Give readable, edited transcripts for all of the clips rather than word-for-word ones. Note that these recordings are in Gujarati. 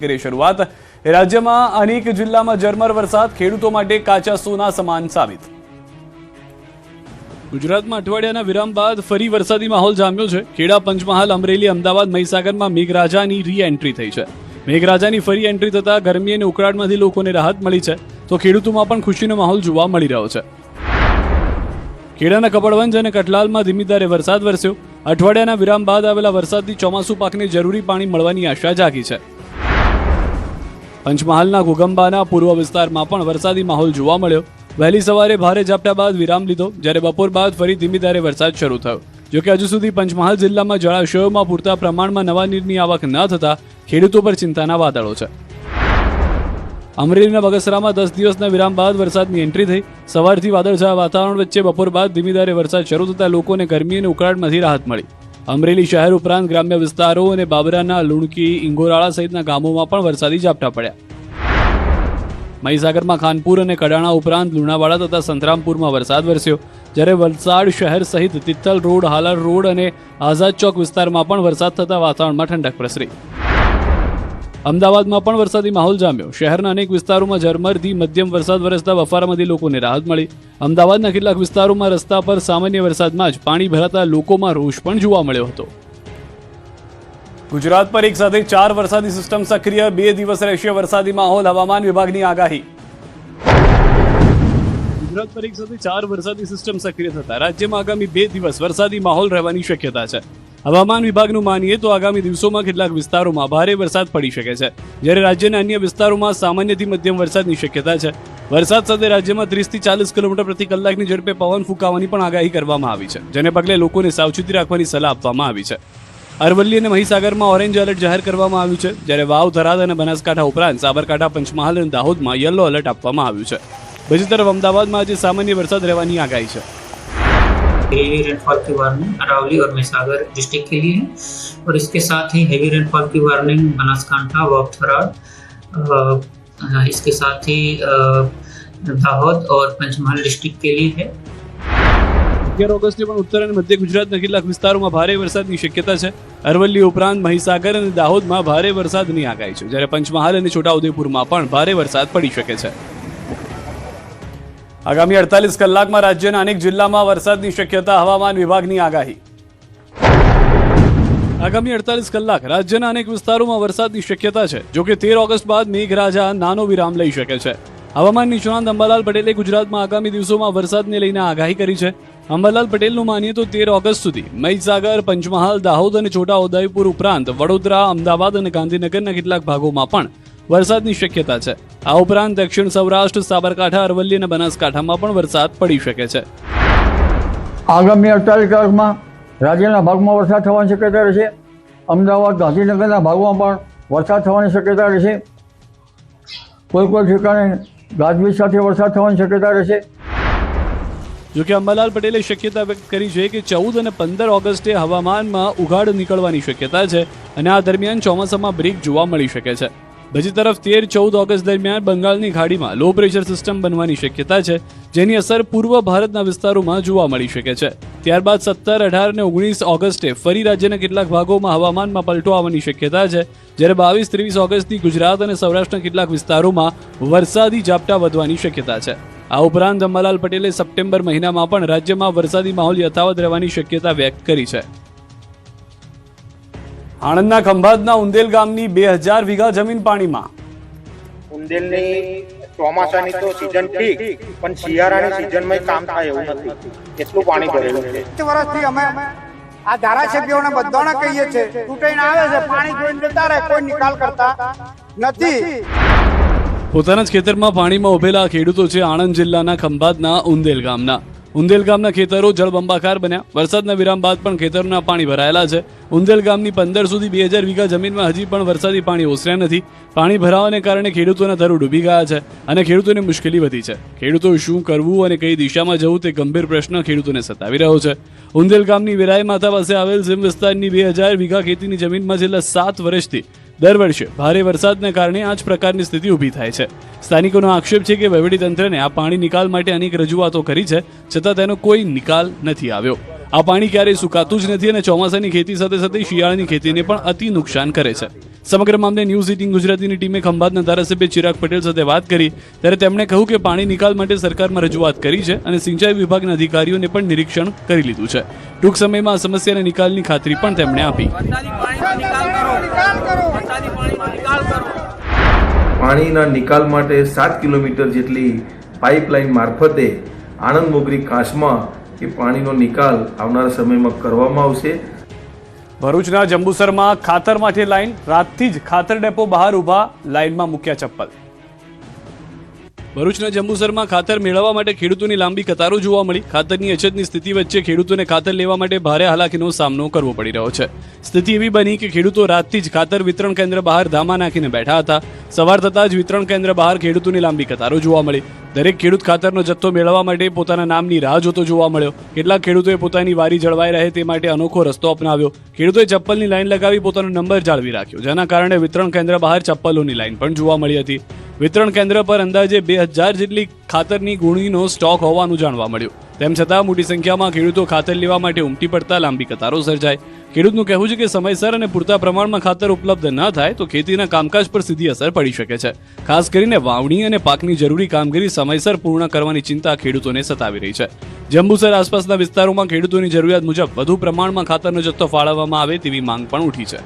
કરીએ શરૂઆત રાજ્યમાં અનેક જિલ્લામાં ઝરમર વરસાદ ખેડૂતો માટે કાચા સોના સમાન સાબિત। ગુજરાતમાં અઠવાડિયાના વિરામ બાદ ફરી વરસાદી માહોલ જામ્યો છે। ખેડા, પંચમહાલ, અમરેલી, અમદાવાદ, મહીસાગરમાં મેઘરાજાની રી-એન્ટ્રી થઈ છે। મેઘરાજાની ફરી એન્ટ્રી થતા ગરમી અને ઉકળાટમાંથી લોકોને રાહત મળી છે, તો ખેડૂતોમાં પણ ખુશીનો માહોલ જોવા મળી રહ્યો છે। ખેડાના કપડવંજ અને કઠલાલમાં ધીમી ધારે વરસાદ વરસ્યો। અઠવાડિયાના વિરામ બાદ આવેલા વરસાદથી ચોમાસુ પાકને જરૂરી પાણી મળવાની આશા જાગી છે। પંચમહાલના ઘોગંબાના પૂર્વ વિસ્તારમાં પણ વરસાદી માહોલ જોવા મળ્યો। વહેલી સવારે ભારે ઝાપટા બાદ વિરામ લીધો, જ્યારે બપોર બાદ ફરી ધીમી ધારે વરસાદ શરૂ થયો। જોકે હજુ સુધી પંચમહાલ જિલ્લામાં જળાશયોમાં પૂરતા પ્રમાણમાં નવા નીરની આવક ન થતા ખેડૂતો પર ચિંતાના વાદળો છે। અમરેલીના બગસરામાં 10 દિવસના વિરામ બાદ વરસાદની એન્ટ્રી થઈ। સવારથી વાદળછાયા વાતાવરણ વચ્ચે બપોર બાદ ધીમી ધારે વરસાદ શરૂ થતા લોકોને ગરમી અને ઉકળાટમાંથી રાહત મળી। અમરેલી શહેર ઉપરાંત ગ્રામ્ય વિસ્તારો અને બાબરાના લુણકી, ઇંગોરાળા સહિતના ગામોમાં પણ વરસાદી ઝાપટા પડ્યા। મહીસાગરમાં ખાનપુર અને કડાણા ઉપરાંત લુણાવાડા તથા સંતરામપુરમાં વરસાદ વરસ્યો, જ્યારે વલસાડ શહેર સહિત તિથલ રોડ, હાલાર રોડ અને આઝાદ ચોક વિસ્તારમાં પણ વરસાદ થતા વાતાવરણમાં ઠંડક પ્રસરી। અમદાવાદમાં પણ વરસાદી માહોલ જામ્યો। શહેરના અનેક વિસ્તારોમાં ઝરમરથી મધ્યમ વરસાદ વરસતા બફારામાંથી લોકોને રાહત મળી। અમદાવાદના કેટલાક વિસ્તારોમાં રસ્તા પર સામાન્ય વરસાદમાં જ પાણી ભરાતા લોકોમાં રોષ પણ જોવા મળ્યો હતો। ગુજરાત પર એક સાથે 4 વરસાદી સિસ્ટમ સક્રિય, 2 દિવસ રહેશે વરસાદી માહોલ, હવામાન વિભાગની આગાહી। ગુજરાત પર એક સાથે 4 વરસાદી સિસ્ટમ સક્રિય થતા રાજ્યમાં આગામી 2 દિવસ વરસાદી માહોલ રહેવાની શક્યતા છે। હવામાન વિભાગનું માનીએ તો આગામી દિવસોમાં કેટલાક વિસ્તારોમાં ભારે વરસાદ પડી શકે છે, જ્યારે રાજ્યના અન્ય વિસ્તારોમાં સામાન્યથી મધ્યમ વરસાદની શક્યતા છે। વરસાદ સાથે રાજ્યમાં 30 થી 40 કિલોમીટર પ્રતિ કલાકની ઝડપે પવન ફૂંકાવાની પણ આગાહી કરવામાં આવી છે, જેને પગલે લોકોને સાવચેતી રાખવાની સલાહ આપવામાં આવી છે। અરવલ્લી અને મહીસાગરમાં ઓરેન્જ એલર્ટ જાહેર કરવામાં આવ્યું છે, જ્યારે વાવ, થરાદ અને બનાસકાંઠા ઉપરાંત સાબરકાંઠા, પંચમહાલ અને દાહોદમાં યલો એલર્ટ આપવામાં આવ્યું છે। બીજી તરફ અમદાવાદમાં આજે સામાન્ય વરસાદ રહેવાની આગાહી છે। हेवी रेनफॉल की वार्निंग अरावली और महीसागर डिस्ट्रिक्ट के लिए है, और इसके साथ ही हेवी रेनफॉल की वार्निंग बनासकांठा, वाव-थराद, इसके साथ ही दाहोद और पंचमहाल डिस्ट्रिक्ट के लिए है। 11 ઓગસ્ટે પણ ઉત્તર અને મધ્ય ગુજરાતના કેટલાક વિસ્તારોમાં ભારે વરસાદની શક્યતા છે। અરવલ્લી ઉપરાંત મહીસાગર અને દાહોદમાં ભારે વરસાદની આગાહી છે, જ્યારે પંચમહાલ અને છોટાઉદેપુરમાં પણ ભારે વરસાદ પડી શકે છે। આગામી 48 કલાકમાં રાજ્યના અનેક જિલ્લામાં વરસાદની શક્યતા, હવામાન વિભાગની આગાહી। આગામી 48 કલાક રાજ્યના અનેક વિસ્તારોમાં વરસાદની શક્યતા છે। જોકે 13 ઓગસ્ટ બાદ મેઘરાજા નાનો વિરામ લઈ શકે છે। હવામાન નિષ્ણાંત અંબાલાલ પટેલે ગુજરાતમાં આગામી દિવસોમાં વરસાદને લઈને આગાહી કરી છે। અંબાલાલ પટેલનું માનીએ તો 13 ઓગસ્ટ સુધી મહીસાગર, પંચમહાલ, દાહોદ અને છોટાઉદેપુર ઉપરાંત વડોદરા, અમદાવાદ અને ગાંધીનગરના કેટલાક ભાગોમાં પણ વરસાદની શક્યતા છે। આ ઉપરાંત દક્ષિણ સૌરાષ્ટ્ર, સાબરકાંઠા, અરવલ્લી અને બનાસકાંઠામાં પણ વરસાદ પડી શકે છે। આગામી 48 કલાકમાં રાજ્યના ભાગમાં વરસાદ થવાની શક્યતા રહેશે। અમદાવાદ, ગાંધીનગરના ભાગોમાં પણ વરસાદ થવાની શક્યતા રહેશે। કોઈ ઠેકાણે ગાજવીજ સાથે વરસાદ થવાની શક્યતા રહેશે। જોકે અંબાલાલ પટેલે શક્યતા વ્યક્ત કરી છે કે 14 અને 15 ઓગસ્ટે હવામાનમાં ઉઘાડ નીકળવાની શક્યતા છે, અને આ દરમિયાન ચોમાસામાં બ્રેક જોવા મળી શકે છે। બીજી તરફ 13-14 ઓગસ્ટ દરમિયાન બંગાળની ખાડીમાં લો પ્રેશર સિસ્ટમ બનવાની શક્યતા છે, જેની અસર પૂર્વ ભારતના વિસ્તારોમાં જોવા મળી શકે છે। ત્યારબાદ 17, 18 અને 19 ઓગસ્ટે ફરી રાજ્યના કેટલાક ભાગોમાં હવામાનમાં પલટો આવવાની શક્યતા છે, જ્યારે 22-23 ઓગસ્ટથી ગુજરાત અને સૌરાષ્ટ્રના કેટલાક વિસ્તારોમાં વરસાદી ઝાપટા વધવાની શક્યતા છે। આ ઉપરાંત અંબાલાલ પટેલે સપ્ટેમ્બર મહિનામાં પણ રાજ્યમાં વરસાદી માહોલ યથાવત રહેવાની શક્યતા વ્યક્ત કરી છે। આણંદના ખંભાતના ઉંદેલ ગામની 2000 વીઘા જમીન પાણીમાં। ઉંદેલની ચોમાસાની તો સીઝન ઠીક, પણ શિયાળાની સીઝનમાં કામ થાય એવું નથી, એટલું પાણી ભરેલું છે। વર્ષથી અમે આ ધારાસભ્યોને બધાને કહીએ છીએ, તૂટીને આવે છે, પાણી જોઈને જતા રહે, કોઈ નિકાલ કરતા નથી। પોતાના જ ખેતરમાં પાણીમાં ઉભેલા ખેડૂતો છે આણંદ જિલ્લાના ખંભાતના ઉંદેલ ગામના। ઉંદેલ ગામના ખેતરો જળબંબાકાર બન્યા। વરસાદના વિરામ બાદ પણ ખેતરોના પાણી ભરાયેલા છે। ઉંદેલ ગામની 15 સુધી 2000 વીઘા જમીનમાં હજી પણ વરસાદી પાણી ઓસર્યા નથી। પાણી ભરાવાને કારણે ખેડૂતોના ઘરો ડૂબી ગયા છે અને ખેડૂતોને મુશ્કેલી વધી છે। ખેડૂતો શું કરવું અને કઈ દિશામાં જવું તે ગંભીર પ્રશ્ન ખેડૂતોને સતાવી રહ્યો છે। ઉંદેલ ગામની વિરાય માથા પાસે આવેલ સીમ વિસ્તારની 2000 વીઘા ખેતીની જમીનમાં છેલ્લા 7 વર્ષથી દર વર્ષે ભારે વરસાદને કારણે આ જ પ્રકારની સ્થિતિ ઊભી થાય છે। સ્થાનિકોનો આક્ષેપ છે કે વહીવટીતંત્રને આ પાણી નિકાલ માટે અનેક રજૂઆતો કરી છે, છતાં તેનો કોઈ નિકાલ નથી આવ્યો। આ પાણી ક્યારેય સુકાતું જ નથી અને ચોમાસાની ખેતી સાથે સાથે શિયાળાની ખેતીને પણ અતિ નુકસાન કરે છે। સમગ્ર મામલે ન્યૂઝ 18 ગુજરાતીની ટીમે ખંભાતના ધારાસભ્ય ચિરાગ પટેલ સાથે વાત કરી ત્યારે તેમણે કહ્યું કે પાણી નિકાલ માટે સરકારમાં રજૂઆત કરી છે અને સિંચાઈ વિભાગના અધિકારીઓને પણ નિરીક્ષણ કરી લીધું છે. ટૂંક સમયમાં આ સમસ્યાના નિકાલની ખાતરી પણ તેમણે આપી. પાણીના નિકાલ માટે 7 કિલોમીટર જેટલી પાઇપલાઇન મારફતે આણંદ મોગરી કાંસમાં એ પાણીનો નિકાલ આવનારા સમયમાં કરવામાં આવશે. ભરૂચના જંબુસરમાં ખાતર માટે લાઈન, રાતથી જ ખાતર ડેપો બહાર ઊભા, લાઈનમાં મૂક્યા ચપ્પલ. ભરૂચના જંબુસરમાં ખાતર મેળવવા માટે ખેડૂતોની લાંબી કતારો જોવા મળી. ખાતરની અછતની સ્થિતિ વચ્ચે ખેડૂતોને ખાતર લેવા માટે ભારે હાલાકીનો સામનો કરવો પડી રહ્યો છે. સ્થિતિ એવી બની કે ખેડૂતો રાતથી જ ખાતર વિતરણ કેન્દ્ર બહાર ધામા નાખીને બેઠા હતા. સવાર થતાં જ વિતરણ કેન્દ્ર બહાર ખેડૂતોની લાંબી કતારો જોવા મળી. દરેક ખેડૂત ખાતરનો જથ્થો મેળવવા માટે પોતાના નામની રાહ જોતો જોવા મળ્યો. કેટલાક ખેડૂતોએ પોતાની વારી જળવાઈ રહે તે માટે અનોખો રસ્તો અપનાવ્યો. ખેડૂતોએ ચપ્પલની લાઈન લગાવી પોતાનો નંબર જાળવી રાખ્યો, જેના કારણે વિતરણ કેન્દ્ર બહાર ચપ્પલોની લાઈન પણ જોવા મળી હતી. વિતરણ કેન્દ્ર પર અંદાજે 2000 જેટલી ખાતરની ગુણીનો સ્ટોક હોવાનું જાણવા મળ્યું. તેમ છતાં મોટી સંખ્યામાં ખેડૂતો ખાતર લેવા માટે ઉમટી પડતા લાંબી કતારો સર્જાય. ખેડૂતનું કહેવું છે કે સમયસર અને પૂરતા પ્રમાણમાં ખાતર ઉપલબ્ધ ન થાય તો ખેતીના કામકાજ પર સીધી અસર પડી શકે છે. ખાસ કરીને વાવણી અને પાકની જરૂરી કામગીરી સમયસર પૂર્ણ કરવાની ચિંતા ખેડૂતોને સતાવી રહી છે. જંબુસર આસપાસના વિસ્તારોમાં ખેડૂતોની જરૂરિયાત મુજબ વધુ પ્રમાણમાં ખાતરનો જથ્થો ફાળવવામાં આવે તેવી માંગ પણ ઉઠી છે.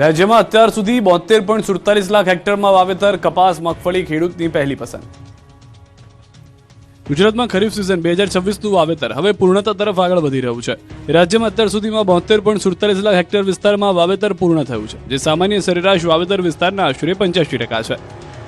રાજ્યમાં અત્યાર સુધી 72.47 લાખ હેક્ટરમાં વાવેતર, કપાસ, મગફળી ખેડૂતની પહેલી પસંદ. ગુજરાતમાં ખરીફ સિઝન 2026નું વાવેતર હવે પૂર્ણતા તરફ આગળ વધી રહ્યું છે. રાજ્યમાં અત્યાર સુધીમાં 72.47 લાખ હેક્ટર વિસ્તારમાં વાવેતર પૂર્ણ થયું છે, જે સામાન્ય સરેરાશ વાવેતર વિસ્તારના આશરે 85% છે.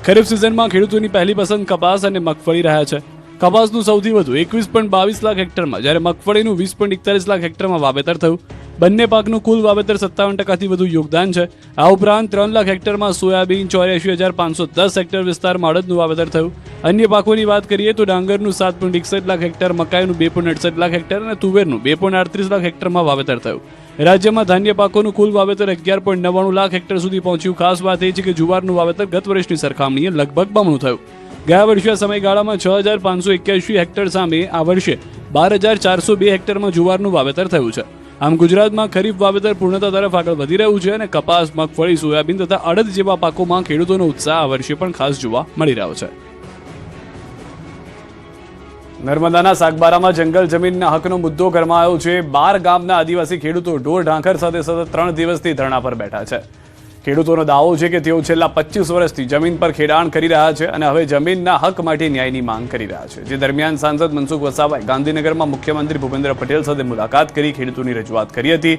ખરીફ સિઝનમાં ખેડૂતોની પહેલી પસંદ કપાસ અને મગફળી રહ્યા છે. કપાસનું સૌથી વધુ 21.22 લાખ હેક્ટરમાં, જ્યારે મગફળીનું 20.41 લાખ હેક્ટરમાં વાવેતર થયું. બંને પાકનું કુલ વાવેતર 57%થી વધુ યોગદાન છે. આ ઉપરાંત 3 લાખ હેક્ટરમાં સોયાબીન, 84,510 હેક્ટર વિસ્તારમાં અડદનું વાવેતર થયું. અન્ય પાકોની વાત કરીએ તો ડાંગરનું 7.61 લાખ હેક્ટર, મકાઈનું 2.68 લાખ હેક્ટર અને તુવેરનું 2.38 લાખ હેક્ટરમાં વાવેતર થયું. રાજ્યમાં ધાન્ય પાકોનું કુલ વાવેતર 11.99 લાખ હેક્ટર સુધી પહોંચ્યું. ખાસ વાત એ છે કે જુવારનું વાવેતર ગત વર્ષની સરખામણીએ લગભગ બમણું થયું. ગયા વર્ષે સમયગાળામાં 6,581 હેક્ટર સામે આ વર્ષે 12,402 હેક્ટરમાં જુવારનું વાવેતર થયું છે. આમ ગુજરાતમાં ખરીફ વાવેતર પૂર્ણતા તરફ આગળ વધી રહ્યું છે અને કપાસ, મગફળી, સોયાબીન તથા અડદ જેવા પાકોમાં ખેડૂતોનો ઉત્સાહ આ વર્ષે પણ ખાસ જોવા મળી રહ્યો છે. નર્મદાના સાગબારામાં જંગલ જમીનના હકનો મુદ્દો ગરમાયો છે. 12 ગામના આદિવાસી ખેડૂતો ઢોર ઢાંખર સાથે સતત 3 દિવસથી ધરણા પર બેઠા છે. ખેડૂતોનો દાવો છે કે તેઓ છેલ્લા 25 વર્ષથી જમીન પર ખેડાણ કરી રહ્યા છે અને હવે જમીનના હક માટે ન્યાયની માંગ કરી રહ્યા છે. જે દરમિયાન સાંસદ મનસુખ વસાવાએ ગાંધીનગરમાં મુખ્યમંત્રી ભૂપેન્દ્ર પટેલ સાથે મુલાકાત કરી ખેડૂતોની રજૂઆત કરી હતી.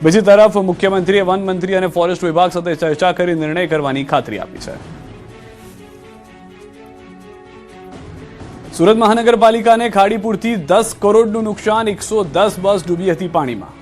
બીજી તરફ મુખ્યમંત્રીએ વન મંત્રી અને ફોરેસ્ટ વિભાગ સાથે ચર્ચા કરી નિર્ણય કરવાની ખાતરી આપી છે. સુરત મહાનગરપાલિકાને ખાડીપુરથી 10 કરોડનું નુકસાન, 110 બસ ડૂબી હતી પાણીમાં.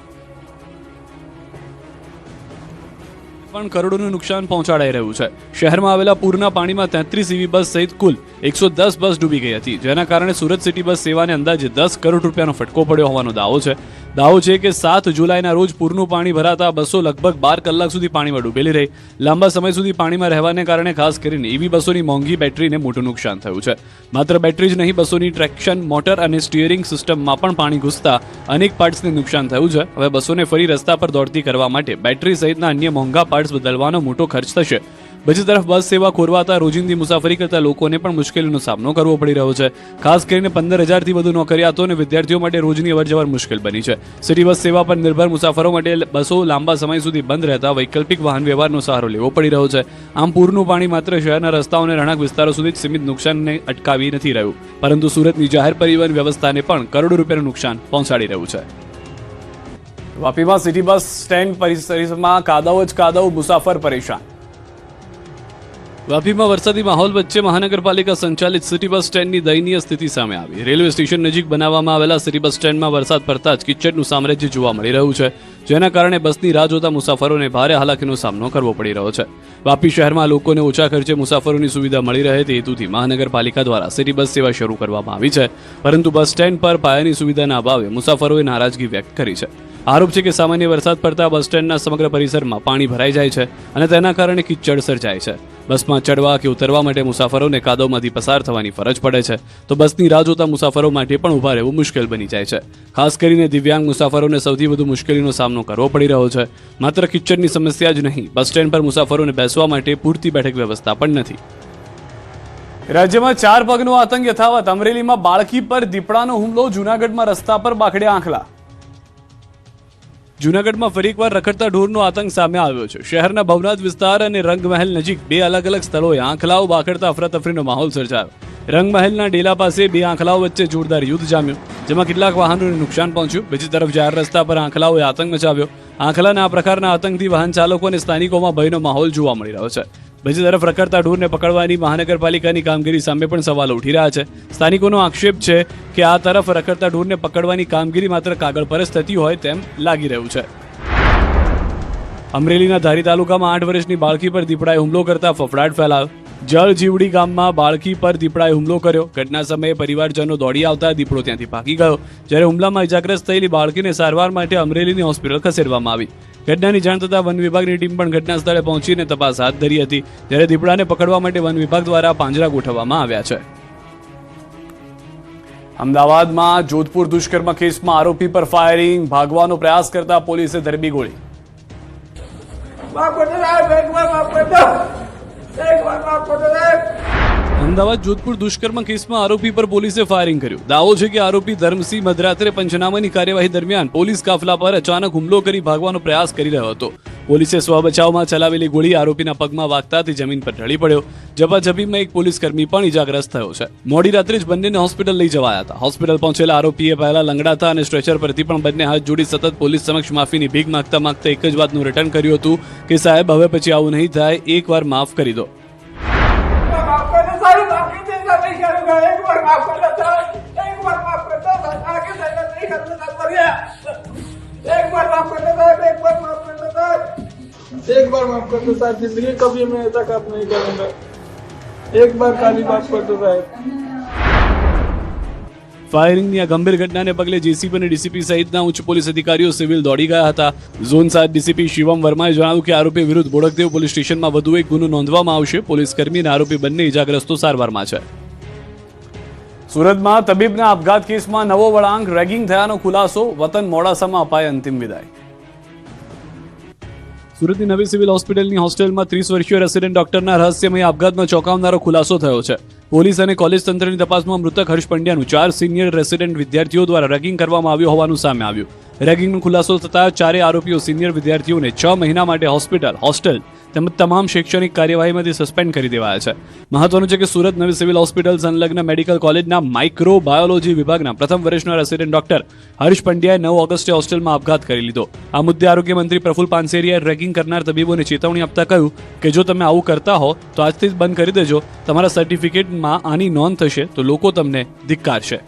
પણ કરોડોનું નુકસાન પહોંચાડાઈ રહ્યું છે. શહેરમાં આવેલા પૂરના પાણીમાં 33 ઈવી બસ સહિત કુલ 110 બસ ડૂબી ગઈ હતી, જેના કારણે સુરત સિટી બસ સેવાને અંદાજે 10 કરોડ રૂપિયાનો ફટકો પડ્યો હોવાનો દાવો છે. દાવો છે કે 7 જુલાઈના રોજ પૂરનું પાણી ભરાતા બસો લગભગ 12 કલાક સુધી પાણીમાં ડૂબેલી રહી. લાંબા સમય સુધી પાણીમાં રહેવાને કારણે ખાસ કરીને ઈવી બસોની મોંઘી બેટરીને મોટું નુકસાન થયું છે. માત્ર બેટરી જ નહીં, બસોની ટ્રેક્શન, મોટર અને સ્ટીયરિંગ સિસ્ટમમાં પણ પાણી ઘૂસતા અનેક પાર્ટ્સને નુકસાન થયું છે. હવે બસોને ફરી રસ્તા પર દોડતી કરવા માટે બેટરી સહિતના અન્ય મોંઘા પાર્ટ્સ બદલવાનો મોટો ખર્ચ થશે. બીજી તરફ બસ સેવા ખોરવાતા રોજિંદી મુસાફરી કરતા લોકોને પણ મુશ્કેલીનો સામનો કરવો પડી રહ્યો છે. ખાસ કરીને 15,000થી વધુ નોકરિયાતો અને વિદ્યાર્થીઓ માટે રોજની અવરજવર મુશ્કેલ બની છે. સિટી બસ સેવા પર નિર્ભર મુસાફરો માટે બસો લાંબા સમય સુધી બંધ રહેતા વૈકલ્પિક વાહન વ્યવહારનો સહારો લેવો પડી રહ્યો છે. આમ પૂરનું પાણી માત્ર શહેરના રસ્તાઓ અને રહેણાંક વિસ્તારો સુધી જ સીમિત નુકસાનને અટકાવી નથી રહ્યું, પરંતુ સુરતની જાહેર પરિવહન વ્યવસ્થાને પણ કરોડો રૂપિયાનું નુકસાન પહોંચાડી રહ્યું છે. વાપીમાં સિટી બસ સ્ટેન્ડ પરિસરમાં કાદવ જ કાદવ, મુસાફર પરેશાન. વાપીમાં વરસાદી માહોલ વચ્ચે મહાનગરપાલિકા સંચાલિત સિટી બસ સ્ટેન્ડની દયનીય સ્થિતિ સામે આવી. રેલવે સ્ટેશન નજીક બનાવવામાં આવેલા સિટી બસ સ્ટેન્ડમાં વરસાદ પડતા જ કિચડનું સામ્રાજ્ય જોવા મળી રહ્યું છે, જેના કારણે બસની રાહ જોતા મુસાફરોને ભારે હાલાકીનો સામનો કરવો પડી રહ્યો છે. વાપી શહેરમાં લોકોને ઓછા ખર્ચે મુસાફરોની સુવિધા મળી રહે તે હેતુથી મહાનગરપાલિકા દ્વારા સિટી બસ સેવા શરૂ કરવામાં આવી છે, પરંતુ બસ સ્ટેન્ડ પર પાયાની સુવિધાના અભાવે મુસાફરોએ નારાજગી વ્યક્ત કરી છે. આરોપ છે કે સામાન્ય વરસાદ પડતા બસ સ્ટેન્ડના સમગ્ર પરિસરમાં પાણી ભરાઈ જાય છે અને તેના કારણે કિચડ સર્જાય છે. બસમાં ચડવા કે ઉતરવા માટે મુસાફરોને કાદવમાંથી પસાર થવાની ફરજ પડે છે, તો બસની રાહ જોતા મુસાફરો માટે પણ ઊભા રહેવું મુશ્કેલ બની જાય છે. ખાસ કરીને દિવ્યાંગ મુસાફરોને સૌથી વધુ મુશ્કેલીનો સામનો કરવો પડી રહ્યો છે. માત્ર કિચડની સમસ્યા જ નહીં, બસ સ્ટેન્ડ પર મુસાફરોને બેસવા માટે પૂરતી બેઠક વ્યવસ્થા પણ નથી. રાજ્યમાં 4 પગનો આતંક યથાવત. અમરેલીમાં બાળકી પર દીપડાનો હુમલો. જૂનાગઢમાં રસ્તા પર બાખડ્યા આંખલા. જૂનાગઢમાં ફરી એકવાર રખડતા ઢોરનો આતંક સામે આવ્યો છે. શહેરના ભવનાથ વિસ્તાર અને રંગમહેલ નજીક 2 અલગ અલગ સ્થળોએ આંખલાઓ બાખડતા અફરાતફરીનો માહોલ સર્જાયો. રંગમહેલના ડેલા પાસે 2 આંખલાઓ વચ્ચે જોરદાર યુદ્ધ જામ્યું, જેમાં કેટલાક વાહનોને નુકસાન પહોંચ્યું. બીજી તરફ જાહેર રસ્તા પર આંખલાઓએ આતંક મચાવ્યો. આંખલાના આ પ્રકારના આતંકથી વાહન ચાલકો અને સ્થાનિકોમાં ભયનો માહોલ જોવા મળી રહ્યો છે. બીજી તરફ રખડતા ઢોરને પકડવાની મહાનગરપાલિકાની કામગીરી સામે પણ સવાલો ઉઠી રહ્યા છે. સ્થાનિકોનો આક્ષેપ છે કે આ તરફ રખડતા ઢોરને પકડવાની કામગીરી માત્ર કાગળ પર જ થતી હોય તેમ લાગી રહ્યું છે. અમરેલીના ધારી તાલુકામાં 8 વર્ષની બાળકી પર દીપડાએ હુમલો કરતા ફફડાટ ફેલાયો. જળજીવડી ગામમાં બાળકી પર દીપડાએ હુમલો કર્યો. ઘટના સમયે પરિવારજનો દોડી આવતા દીપડો ત્યાંથી ભાગી ગયો. જ્યારે હુમલામાં ઇજાગ્રસ્ત થયેલી બાળકીને સારવાર માટે અમરેલીની હોસ્પિટલ ખસેડવામાં આવી. ઘટનાની જાણ થતાં વન વિભાગની ટીમ પણ ઘટના સ્થળે પહોંચીને તપાસ હાથ ધરી હતી. જ્યારે દીપડાને પકડવા માટે વન વિભાગ દ્વારા પાંજરા ગોઠવવામાં આવ્યા છે. અમદાવાદમાં જોધપુર દુષ્કર્મ કેસમાં આરોપી પર ફાયરિંગ. ભાગવાનો પ્રયાસ કરતા પોલીસે ધરબી ગોળી. અમદાવાદ જોધપુર દુષ્કર્મ કેસમાં આરોપી પર પોલીસે ફાયરિંગ કર્યું. દાવો છે કે આરોપી ધર્મસિંહ મધરાત્રે પંચનામાની કાર્યવાહી દરમિયાન પોલીસ કાફલા પર અચાનક હુમલો કરી ભાગવાનો પ્રયાસ કરી રહ્યો હતો. પોલીસે સ્વબચાવમાં ચલાવેલી ગોળી આરોપીના પગમાં વાગતા તે જમીન પર ઢળી પડ્યો. ઝપાઝપીમાં એક પોલીસકર્મી પણ ઇજાગ્રસ્ત થયો છે. મોડી રાત્રે જ બંનેને હોસ્પિટલ લઈ જવાયા હતા. હોસ્પિટલ પહોંચેલા આરોપીએ પહેલા લંગડાતા અને સ્ટ્રેચર પરથી પણ બંને હાથ જોડી સતત પોલીસ સમક્ષ માફીની ભીખ માંગતા એક જ વાતનું રિટર્ન કર્યું હતું કે સાહેબ, હવે પછી આવું નહીં થાય, એકવાર માફ કરી દો. एक बार माफ कर दो साहब, जिंदगी कभी मैं ऐसा काम नहीं करूंगा. एक बार खाली माफ कर दो साहब. ફાયરિંગની આ ગંભીર ઘટનાને પગલે જેસીપી અને ડીસીપી સહિતના ઉચ્ચ પોલીસ અધિકારીઓ સિવિલ દોડી ગયા હતા. ઝોન 7 ડીસીપી શિવમ વર્માએ જણાવ્યું કે આરોપી વિરુદ્ધ બોડકદેવ પોલીસ સ્ટેશનમાં વધુ એક ગુનો નોંધવામાં આવશે. પોલીસકર્મી અને આરોપી બંને ઇજાગ્રસ્તો સારવારમાં છે. સુરતમાં તબીબના આપઘાત કેસમાં નવો વળાંક. રેગિંગ થયાનો ખુલાસો. વતન મોડાસામાં અપાય અંતિમ વિદાય. સુરતની નવી સિવિલ હોસ્પિટલની હોસ્ટેલમાં 30 વર્ષીય રેસિડેન્ટ ડોક્ટરના રહસ્યમય આપઘાતમાં ચોંકાવનારો ખુલાસો થયો છે. પોલીસ અને કોલેજ તંત્રની તપાસમાં મૃતક હર્ષ પંડ્યાનું 4 સિનિયર રેસિડેન્ટ વિદ્યાર્થીઓ દ્વારા રેગિંગ કરવામાં આવ્યું હોવાનું સામે આવ્યું. રેગિંગનો ખુલાસો થતાં 4 આરોપીઓ સિનિયર વિદ્યાર્થીઓને 6 મહિના માટે હોસ્ટેલ તેમજ તમામ શૈક્ષણિક કાર્યવાહીમાંથી સસ્પેન્ડ કરી દેવાયા છે. મહત્વનું છે કે સુરત નવી સિવિલ હોસ્પિટલ સંલગ્ન મેડિકલ કોલેજના માઇક્રોબાયોલોજી વિભાગના પ્રથમ વર્ષના રેસિડેન્ટ ડોક્ટર હર્ષ પંડ્યાએ 9 ઓગસ્ટે હોસ્ટેલમાં આપઘાત કરી લીધો. આ મુદ્દે આરોગ્ય મંત્રી પ્રફુલ પાનસેરિયાએ રેગિંગ કરનાર તબીબોને ચેતવણી આપતા કહ્યું કે જો તમે આવું કરતા હો તો આજથી જ બંધ કરી દેજો. તમારા સર્ટિફિકેટમાં આની નોંધ થશે તો લોકો તમને ધિક્કારશે.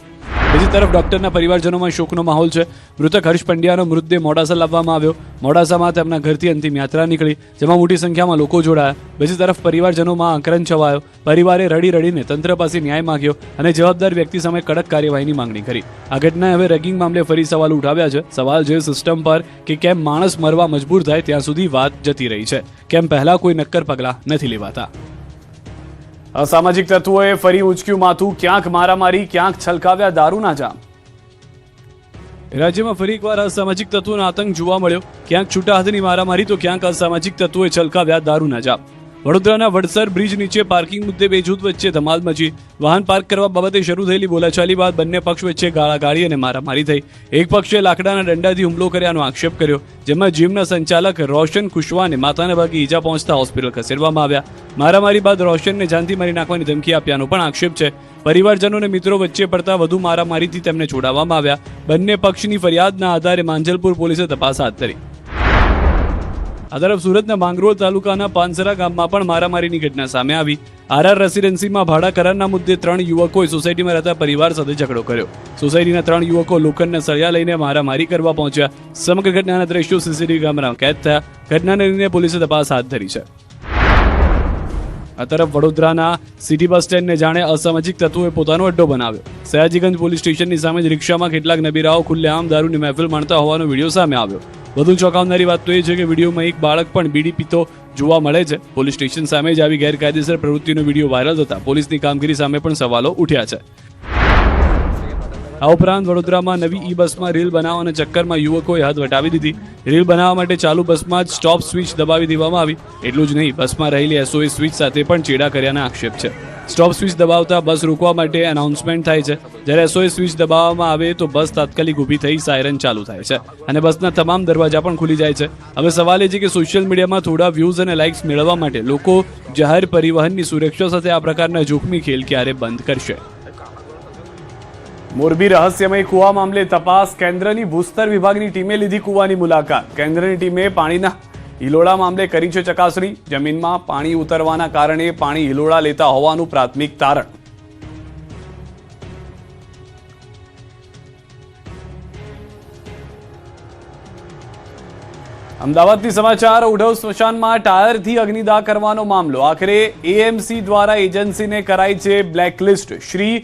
બીજી તરફ ડોક્ટરના પરિવારજનોમાં શોકનો માહોલ છે. મૃતક હર્ષ પંડ્યાનો મૃતદેહ મોડાસા લાવવામાં આવ્યો. મોડાસામાં તેમના ઘરથી અંતિમ યાત્રા નીકળી, જેમાં મોટી સંખ્યામાં લોકો જોડાયા. બીજી તરફ પરિવારજનોમાં આક્રંદ છવાયો. પરિવારે રડીને તંત્ર પાસે ન્યાય માંગ્યો અને જવાબદાર વ્યક્તિ સામે કડક કાર્યવાહીની માંગણી કરી. આ ઘટનાએ હવે રેગિંગ મામલે ફરી સવાલ ઉઠાવ્યા છે. સવાલ છે સિસ્ટમ પર કે કેમ માણસ મરવા મજબૂર થાય ત્યાં સુધી વાત જતી રહી છે. કેમ પહેલા કોઈ નક્કર પગલાં નથી લેવાતા. અસામાજિક તત્વોએ ફરી ઉંચક્યું માથું. ક્યાંક મારામારી, ક્યાંક છલકાવ્યા દારૂના જામ. રાજ્યમાં ફરી એકવાર અસામાજિક તત્વોનો આતંક જોવા મળ્યો. ક્યાંક છૂટા હાથની મારામારી તો ક્યાંક અસામાજિક તત્વોએ છલકાવ્યા દારૂના જામ. વડોદરાના વડસર બ્રિજ નીચે પાર્કિંગ મુદ્દે બે જૂથ વચ્ચે ધમાલ મચી. વાહન પાર્ક કરવા બાબતે શરૂ થયેલી બોલાચાલી બાદ બંને પક્ષ વચ્ચે ગાળાગાળી અને મારામારી થઈ. એક પક્ષે લાકડાના દંડાથી હુમલો કર્યાનો આક્ષેપ કર્યો, જેમાં જીમના સંચાલક રોશન કુશવાને માથાના ભાગે ઈજા પહોંચતા હોસ્પિટલ ખસેડવામાં આવ્યા. મારામારી બાદ રોશનને જાનથી મારી નાખવાની ધમકી આપ્યાનો પણ આક્ષેપ છે. પરિવારજનો અને મિત્રો વચ્ચે પડતા વધુ મારામારીથી તેમને છોડાવવામાં આવ્યા. બંને પક્ષની ફરિયાદના આધારે માંજલપુર પોલીસે તપાસ હાથ ધરી. આ તરફ સુરતના માંગરોળ તાલુકાના પાનસરા ગામમાં પણ મારામારીની ઘટના સામે આવી. આરઆર રેસિડેન્સીમાં ભાડા કરારના મુદ્દે 3 યુવકોએ સોસાયટીમાં રહેતા પરિવાર સાથે ઝઘડો કર્યો. સોસાયટીના 3 યુવકો લોખંડના સળિયા લઈને મારામારી કરવા પહોંચ્યા. સમગ્ર ઘટનાના દ્રશ્યો સીસીટીવી કેમેરામાં કેદ થયા. ઘટનાને લઈને પોલીસે તપાસ હાથ ધરી છે. આ તરફ વડોદરાના સિટી બસ સ્ટેન્ડને જાણે અસામાજિક તત્વોએ પોતાનો અડ્ડો બનાવ્યો. સયાજીગંજ પોલીસ સ્ટેશનની સામે જ રિક્ષામાં કેટલાક નબીરાઓ ખુલ્લેઆમ દારૂની મહેફિલ માણતા હોવાનો વિડીયો સામે આવ્યો. વધુ ચોંકાવનારી વાત તો એ છે કે વિડીયોમાં એક બાળક પણ બીડી પીતો જોવા મળે છે. પોલીસ સ્ટેશન સામે જ આવી ગેરકાયદેસર પ્રવૃત્તિનો વિડીયો વાયરલ થતા પોલીસની કામગીરી સામે પણ સવાલો ઉઠ્યા છે. આ ઉપરાંત વડોદરામાં નવી ઈ બસમાં રીલ બનાવવાના ચક્કરમાં યુવકોએ હદ વટાવી દીધી. રીલ બનાવવા માટે ચાલુ બસમાં જ સ્ટોપ સ્વિચ દબાવી દેવામાં આવી. એટલું જ નહીં, બસમાં રહેલી SOS સ્વિચ સાથે પણ ચેડા કર્યાના આક્ષેપ છે. સ્ટોપ સ્વિચ દબાવતા બસ રોકવા માટે એનાઉન્સમેન્ટ થાય છે. જ્યારે SOS સ્વિચ દબાવવામાં આવે તો બસ તાત્કાલિક ઊભી થઈ સાયરન ચાલુ થાય છે અને બસના તમામ દરવાજા પણ ખુલી જાય છે. હવે સવાલ એ છે કે સોશિયલ મીડિયામાં થોડા વ્યૂઝ અને લાઇક્સ મેળવવા માટે લોકો જાહેર પરિવહનની સુરક્ષા સાથે આ પ્રકારના જોખમી ખેલ ક્યારે બંધ કરશે? મોરબી રહસ્યમય કુવા મામલે તપાસ. કેન્દ્રની ભૂસ્તર વિભાગની ટીમે લીધી કુવાની મુલાકાત. કેન્દ્રની ટીમે પાણીના હિલોળા મામલે કરી છે ચકાસણી. જમીનમાં પાણી ઉતરવાના કારણે પાણી હિલોળા લેતા હોવાનું પ્રાથમિક તારણ. અમદાવાદથી સમાચાર. ઉઢવ સ્મશાનમાં ટાયરથી અગ્નિદાહ કરવાનો મામલો. આખરે AMC દ્વારા એજન્સીને કરાઈ છે બ્લેકલિસ્ટ. શ્રી